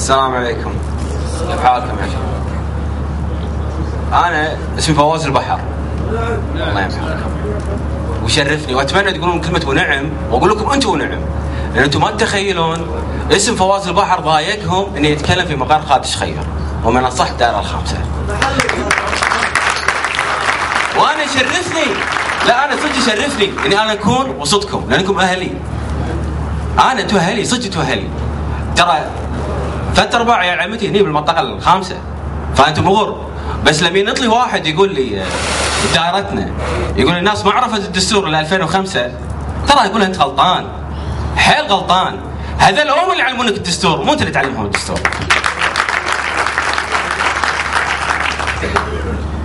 السلام عليكم، كيف حالكم يا شباب؟ أنا اسمي فواز البحر، الله يمحيكم ويشرفني، وأتمنى تقولون كلمة ونعم، وأقول لكم أنتم ونعم، لأن أنتم ما تتخيلون اسم فواز البحر ضايقهم إنه يتكلم في مقر خالد شخير ومن أصح الدائرة الخامسة. وأنا يشرفني، لا أنا صدق يشرفني إني أنا أكون وسطكم، لأنكم أهلي. أنتم أهلي، صدق أنتم أهلي. ترى ثلاث أرباع عيال عمتي هني بالمنطقة الخامسة، فأنتم مغر. بس لما ينطلي واحد يقول لي دائرتنا، يقول الناس ما عرفت الدستور إلا 2005، ترى يقول أنت غلطان، حيل غلطان. هذول هم اللي يعلمونك الدستور، مو أنت اللي تعلمهم الدستور.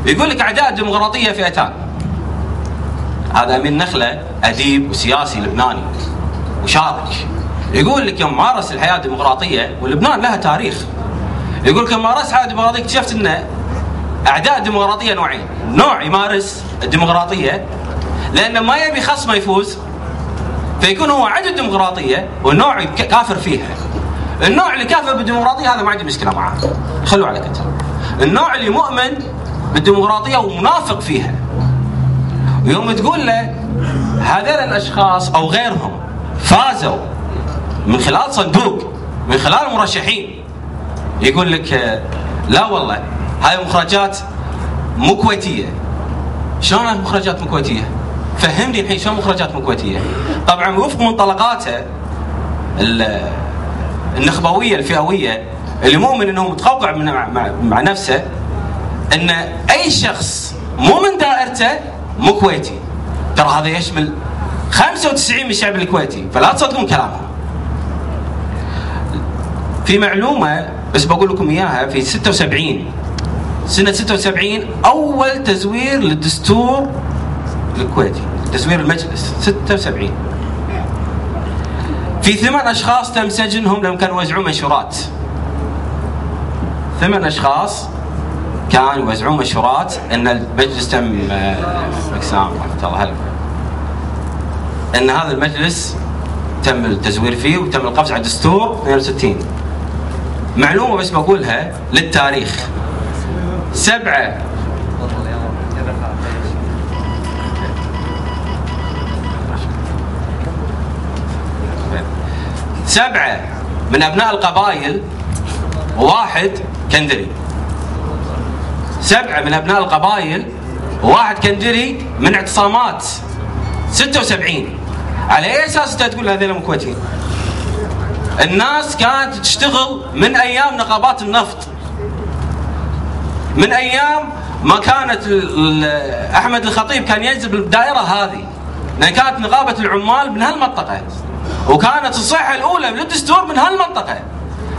يقول لك أعداء الديمقراطية فئتان. هذا أمين نخلة أديب وسياسي لبناني وشارك، يقول لك يوم مارس الحياة الديمقراطية، ولبنان لها تاريخ، يقول لك يوم مارس الحياة الديمقراطية اكتشفت أن أعداء الديمقراطية نوعين. نوع يمارس الديمقراطية لأنه ما يبي خصمه يفوز فيكون هو عدو الديمقراطية، والنوع كافر فيها. النوع اللي كافر بالديمقراطية هذا ما عندي مشكلة معاه، خلوا على كتر. النوع اللي مؤمن بالديمقراطية ومنافق فيها، ويوم تقول له هذول الأشخاص أو غيرهم فازوا من خلال صندوق، من خلال مرشحين، يقول لك لا والله هاي مخرجات مو كويتية. شلون مخرجات مو كويتية؟ فهمني الحين شلون مخرجات مو كويتية؟ طبعا وفق منطلقاته النخبوية الفئوية، اللي مؤمن انه متقوقع مع نفسه ان اي شخص مو من دائرته مو كويتي. ترى هذا يشمل 95 من الشعب الكويتي، فلا تصدقون كلامهم. في معلومة بس بقول لكم إياها، في 76 سنة 76 أول تزوير للدستور الكويتي، تزوير المجلس 76. في 8 أشخاص تم سجنهم لما كانوا يوزعون منشورات. 8 أشخاص كانوا يوزعون منشورات أن المجلس تم اقسام رحمة الله هلا، أن هذا المجلس تم التزوير فيه وتم القفز على الدستور 62. معلومة بس بقولها للتاريخ، 7 من أبناء القبائل وواحد كندري. 7 من أبناء القبائل وواحد كندري من اعتصامات 76. على أي أساس أنت تقول هذول مو كويتيين؟ الناس كانت تشتغل من أيام نقابات النفط، من أيام ما كانت أحمد الخطيب كان ينزل بالدائرة هذه، لأن كانت نقابة العمال من هالمنطقة، وكانت الصيحة الأولى للدستور من هالمنطقة.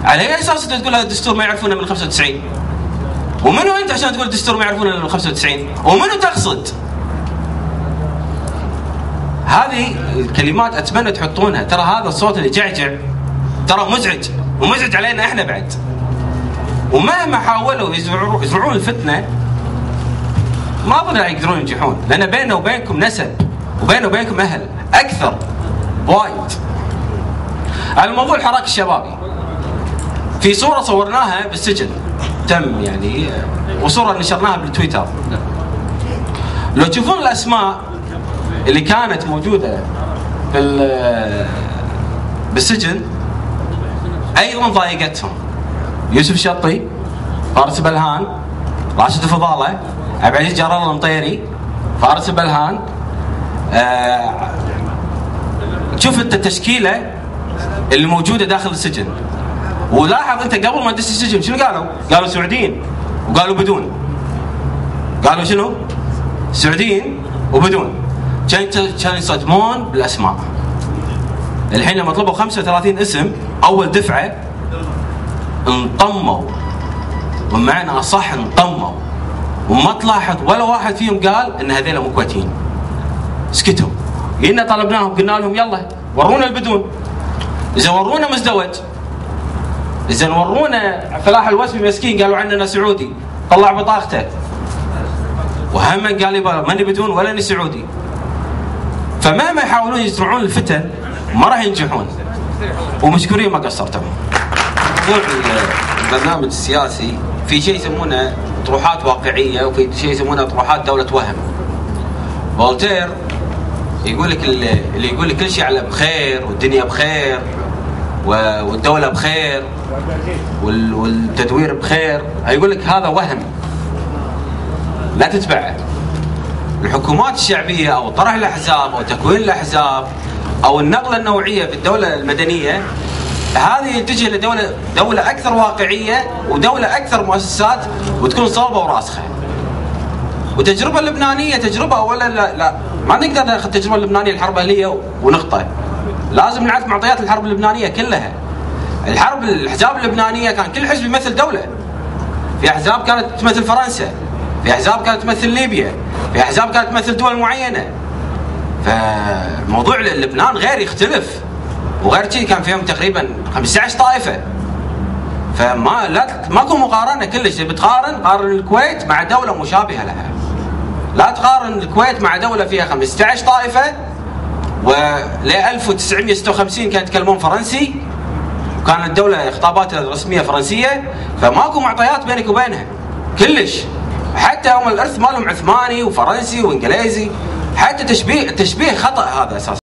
على أي أساس أنت تقول هذا الدستور ما يعرفونه من 95؟ ومنو أنت عشان تقول الدستور ما يعرفونه من 95؟ ومنو تقصد؟ هذه الكلمات أتمنى تحطونها. ترى هذا الصوت اللي جعجع ترى مزعج، ومزعج علينا احنا بعد. ومهما حاولوا يزرعون الفتنة ما أظن يقدرون ينجحون، لأن بيننا وبينكم نسب، وبيننا وبينكم أهل أكثر وايد. على موضوع الحراك الشبابي، في صورة صورناها بالسجن تم يعني، وصورة نشرناها بالتويتر. لو تشوفون الأسماء اللي كانت موجودة بالسجن أيضا ضايقتهم. يوسف الشطي، فارس بلهان، راشد الفضالة، عبد العزيز جار الله المطيري، فارس بلهان. شوف انت التشكيلة اللي موجودة داخل السجن، ولاحظ انت قبل ما تدش السجن شنو قالوا؟ قالوا سعوديين وقالوا بدون. قالوا شنو؟ سعوديين وبدون. كانوا يصدمون بالاسماء. الحين لما طلبوا 35 اسم اول دفعة انطموا، ومعنى اصح انطموا، وما تلاحظ ولا واحد فيهم قال ان هذيلا مو كويتيين. سكتوا. إنا طلبناهم قلنا لهم يلا ورونا البدون. إذا ورونا مزدوج، إذا ورونا فلاح الوسبي مسكين قالوا عننا سعودي، طلع بطاقته وهم قال لي ماني بدون ولا اني سعودي. فمهما يحاولون يزرعون الفتن ما راح ينجحون. ومشكورين ما قصرتم. موضوع البرنامج السياسي في شيء يسمونه طروحات واقعيه وفي شيء يسمونه طروحات دوله وهم. فولتير يقول لك اللي يقول لك كل شيء على بخير والدنيا بخير والدوله بخير والتدوير بخير، يقول لك هذا وهم لا تتبعه. الحكومات الشعبيه او طرح الاحزاب او تكوين الاحزاب او النقله النوعيه في الدوله المدنيه، هذه يتجه لدوله اكثر واقعيه ودوله اكثر مؤسسات وتكون صلبه وراسخه. والتجربه اللبنانيه تجربه اولا لا ما نقدر ناخذ التجربه اللبنانيه الحرب الاهليه ونخطئ. لازم نعرف معطيات الحرب اللبنانيه كلها. الاحزاب اللبنانيه كان كل حزب يمثل دوله. في احزاب كانت تمثل فرنسا، في احزاب كانت تمثل ليبيا، في احزاب كانت تمثل دول معينه. فموضوع لبنان غير يختلف، وغير شيء كان فيهم تقريبا 15 طائفه. ماكو مقارنه كلش. قارن الكويت مع دوله مشابهه لها. لا تقارن الكويت مع دوله فيها 15 طائفه ول 1956 كانوا يتكلمون فرنسي وكانت الدوله خطاباتها الرسميه فرنسيه، فماكو معطيات بينك وبينها كلش. حتى هم الارث مالهم عثماني وفرنسي وانجليزي، حتى تشبيه خطا هذا اساسا.